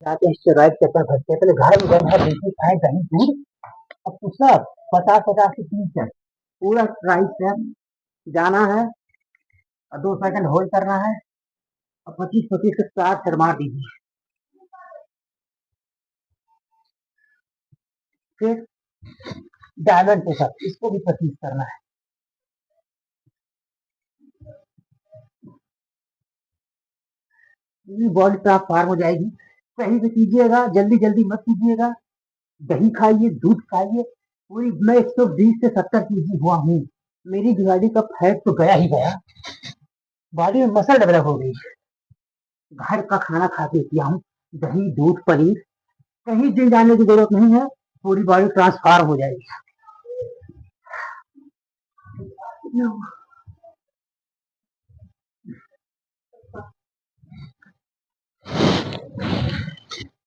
जाते हैं स्टेरॉइड के ऊपर भटके पहले घर में गए हैं बिल्कुल खाए दही दूध। अब तो सब 50-50 की 3 पूरा ट्राई से जाना है और 2 सेकंड होल्ड करना है और 25-25 के साथ शर्मा दीजिए। फिर डायमंड के साथ इसको भी 25 करना है। बॉडी ट्रांसफार्म हो जाएगी। सही से कीजिएगा, जल्दी जल्दी मत कीजिएगा। दही खाइए, दूध खाइए। पूरी मैं 120 से 70 केजी हुआ हूँ। मेरी बॉडी का फैट तो गया ही गया, बॉडी में मसल डेवलप हो गई। घर का खाना खा के किया हूँ, दही दूध पनीर। कहीं जिम जाने की जरूरत नहीं है, पूरी बॉडी ट्रांसफार्म हो जाएगी।